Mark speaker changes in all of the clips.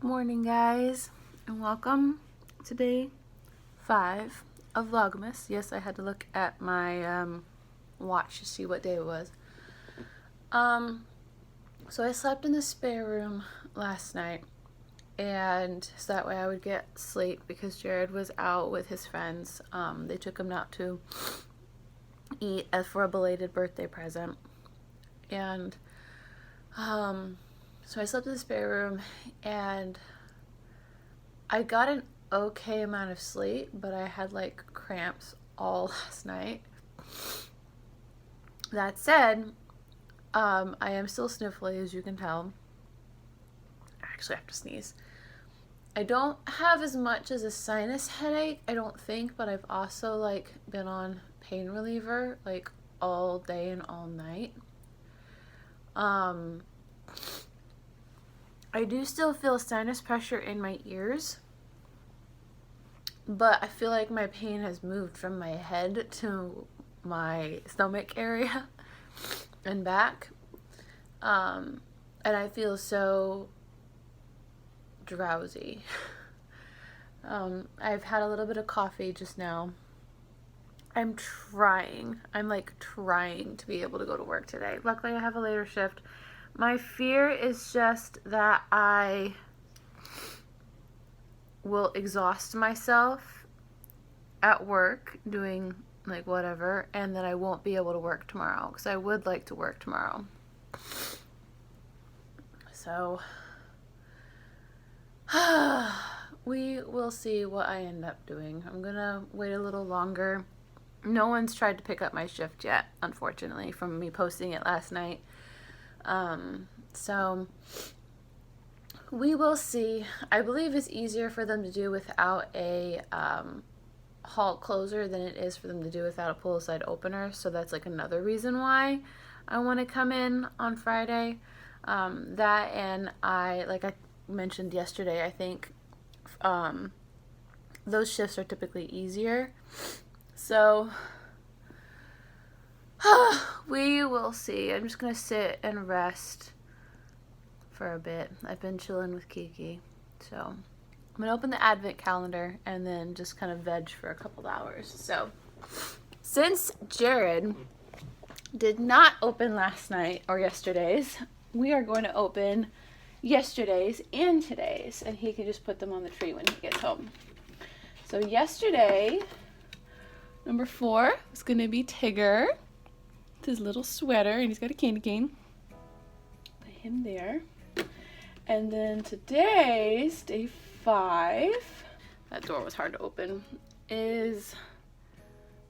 Speaker 1: Morning, guys, and welcome to day 5 of Vlogmas. Yes, I had to look at my watch to see what day it was. So I slept in the spare room last night, and so that way I would get sleep because Jared was out with his friends. They took him out to eat as for a belated birthday present, and so I slept in the spare room, and I got an okay amount of sleep, but I had like cramps all last night. That said, I am still sniffly, as you can tell. I actually have to sneeze. I don't have as much as a sinus headache, I don't think, but I've also like been on pain reliever like all day and all night. I do still feel sinus pressure in my ears, but I feel like my pain has moved from my head to my stomach area and back. And I feel so drowsy. I've had a little bit of coffee just now. I'm like trying to be able to go to work today. Luckily, I have a later shift. My fear is just that I will exhaust myself at work doing like whatever, and that I won't be able to work tomorrow, because I would like to work tomorrow. So we will see what I end up doing. I'm gonna wait a little longer. No one's tried to pick up my shift yet, unfortunately, from me posting it last night. So we will see. I believe it's easier for them to do without a halt closer than it is for them to do without a poolside opener. So that's like another reason why I want to come in on Friday. That, and like I mentioned yesterday, I think those shifts are typically easier. So we will see. I'm just gonna sit and rest for a bit. I've been chilling with Kiki, so I'm gonna open the advent calendar and then just kind of veg for a couple hours. So since Jared did not open last night or yesterday's, we are going to open yesterday's and today's, and he can just put them on the tree when he gets home. So yesterday, number 4 is going to be Tigger. It's his little sweater, and he's got a candy cane. Put him there. And then today's, day 5, that door was hard to open, is,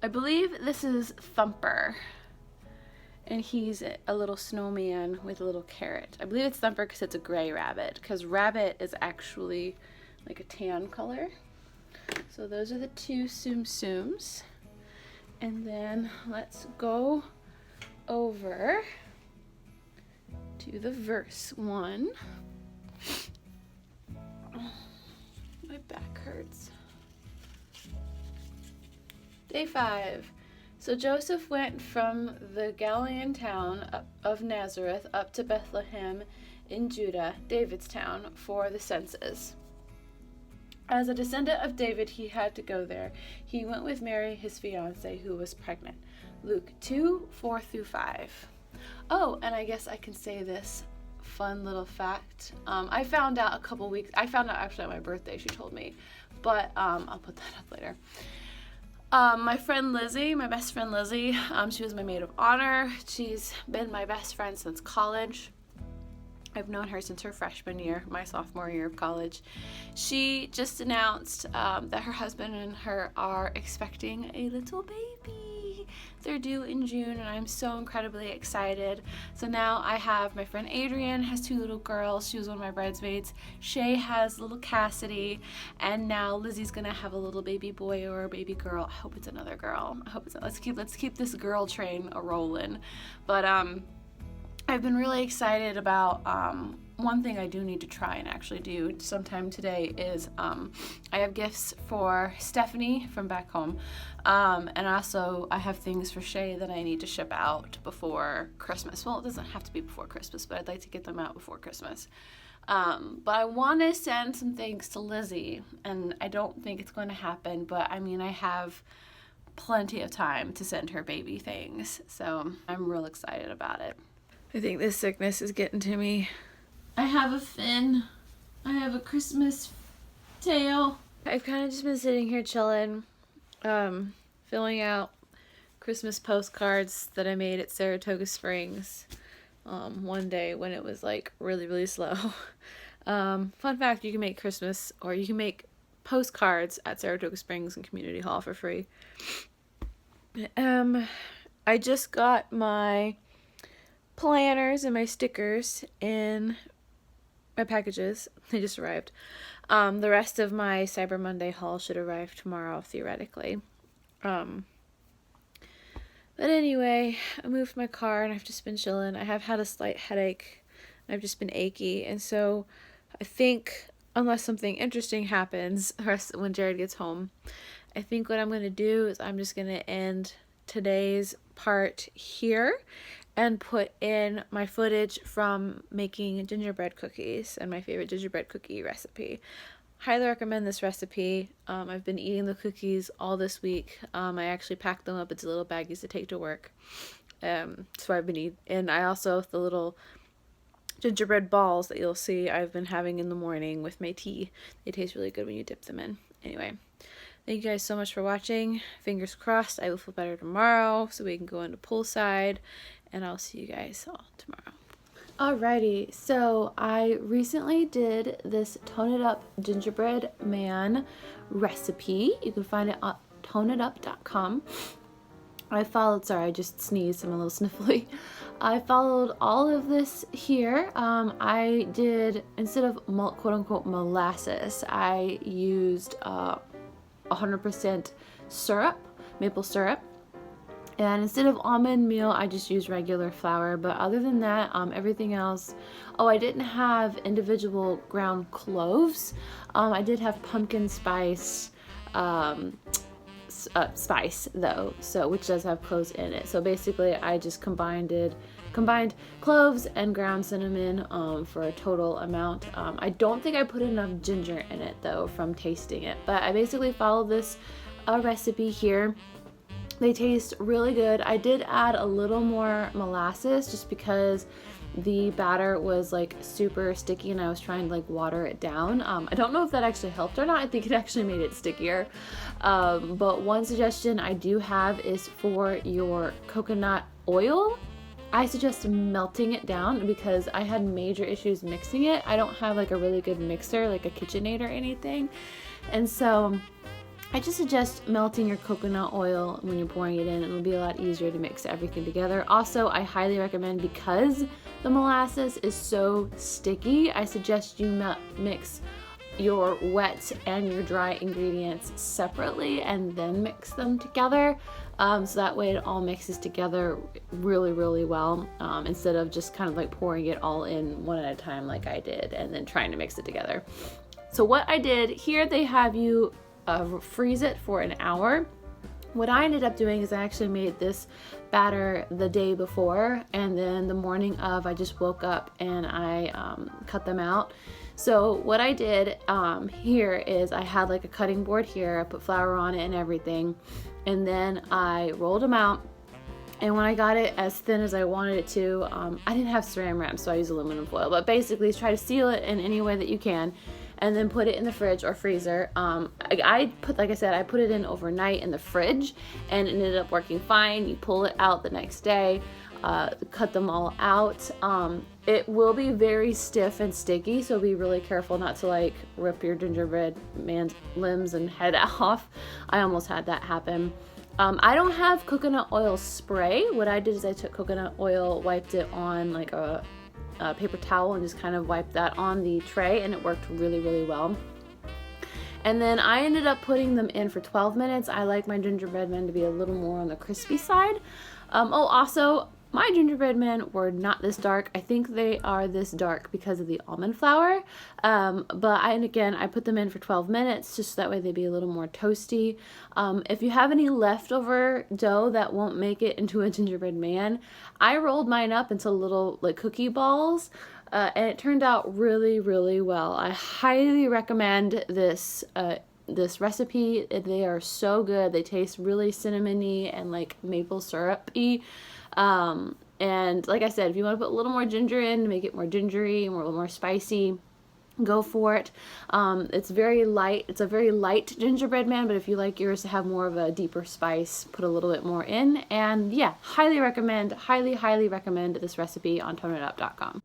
Speaker 1: I believe this is Thumper. And he's a little snowman with a little carrot. I believe it's Thumper because it's a gray rabbit, because rabbit is actually like a tan color. So those are the 2 Tsum Tsums. And then let's go over to the verse 1. My back hurts. Day 5. So Joseph went from the Galilean town of Nazareth up to Bethlehem in Judah, David's town, for the census. As a descendant of David, he had to go there. He went with Mary, his fiancée, who was pregnant. Luke 2:4-5. Oh, and I guess I can say this fun little fact. I found out actually on my birthday, she told me, but I'll put that up later. My friend Lizzie, my best friend Lizzie, she was my maid of honor. She's been my best friend since college. I've known her since her freshman year, my sophomore year of college. She just announced that her husband and her are expecting a little baby. They're due in June, and I'm so incredibly excited. So now I have my friend Adrienne has 2 little girls. She was one of my bridesmaids. Shay has little Cassidy, and now Lizzie's gonna have a little baby boy or a baby girl. I hope it's another girl. Let's keep this girl train a rolling. But I've been really excited about one thing I do need to try and actually do sometime today is I have gifts for Stephanie from back home, and also I have things for Shay that I need to ship out before Christmas. Well, it doesn't have to be before Christmas, but I'd like to get them out before Christmas. But I want to send some things to Lizzie, and I don't think it's going to happen, but I mean, I have plenty of time to send her baby things, so I'm real excited about it. I think this sickness is getting to me. I have a fin. I have a Christmas tail. I've kind of just been sitting here chilling, filling out Christmas postcards that I made at Saratoga Springs one day when it was like really, really slow. Fun fact, you can make Christmas, or you can make postcards at Saratoga Springs and Community Hall for free. I just got my planners and my stickers in my packages. They just arrived. The rest of my Cyber Monday haul should arrive tomorrow, theoretically. But anyway, I moved my car and I've just been chilling. I have had a slight headache and I've just been achy. And so I think, unless something interesting happens when Jared gets home, I think what I'm going to do is I'm just going to end today's part here and put in my footage from making gingerbread cookies and my favorite gingerbread cookie recipe. Highly recommend this recipe. I've been eating the cookies all this week. I actually packed them up into little baggies to take to work. So I've been eating, and I also, the little gingerbread balls that you'll see I've been having in the morning with my tea. They taste really good when you dip them in. Anyway, thank you guys so much for watching. Fingers crossed I will feel better tomorrow so we can go into poolside, and I'll see you guys all tomorrow. Alrighty, so I recently did this Tone It Up Gingerbread Man recipe. You can find it at toneitup.com. I just sneezed, I'm a little sniffly. I followed all of this here. I did, instead of quote-unquote molasses, I used 100% syrup, maple syrup. And instead of almond meal, I just used regular flour. But other than that, everything else... Oh, I didn't have individual ground cloves. I did have pumpkin spice spice, though, so which does have cloves in it. So basically, I just combined cloves and ground cinnamon for a total amount. I don't think I put enough ginger in it, though, from tasting it. But I basically followed this recipe here. They taste really good. I did add a little more molasses just because the batter was like super sticky and I was trying to like water it down. I don't know if that actually helped or not. I think it actually made it stickier. But one suggestion I do have is for your coconut oil. I suggest melting it down because I had major issues mixing it. I don't have like a really good mixer, like a KitchenAid or anything. And so I just suggest melting your coconut oil when you're pouring it in. It'll be a lot easier to mix everything together. Also, I highly recommend, because the molasses is so sticky, I suggest you mix your wet and your dry ingredients separately and then mix them together. So that way it all mixes together really, really well, instead of just kind of like pouring it all in one at a time like I did and then trying to mix it together. So what I did here, they have you freeze it for an hour. What I ended up doing is I actually made this batter the day before, and then the morning of I just woke up and I cut them out. So what I did here is I had like a cutting board here. I put flour on it and everything, and then I rolled them out. And when I got it as thin as I wanted it to, I didn't have saran wrap, so I used aluminum foil. But basically, try to seal it in any way that you can, and then put it in the fridge or freezer. Like I said, I put it in overnight in the fridge, and it ended up working fine. You pull it out the next day, cut them all out. It will be very stiff and sticky, so be really careful not to like rip your gingerbread man's limbs and head off. I almost had that happen. I don't have coconut oil spray. What I did is I took coconut oil, wiped it on like a paper towel, and just kind of wiped that on the tray, and it worked really, really well. And then I ended up putting them in for 12 minutes. I like my gingerbread men to be a little more on the crispy side. Also, My gingerbread men were not this dark. I think they are this dark because of the almond flour. Again, I put them in for 12 minutes just so that way they'd be a little more toasty. If you have any leftover dough that won't make it into a gingerbread man, I rolled mine up into little like cookie balls. And it turned out really, really well. I highly recommend this recipe. They are so good. They taste really cinnamony and like maple syrupy. And like I said, if you want to put a little more ginger in to make it more gingery, a little more spicy, go for it. It's very light. It's a very light gingerbread man, but if you like yours to have more of a deeper spice, put a little bit more in. And yeah, highly recommend this recipe on tomorow.com.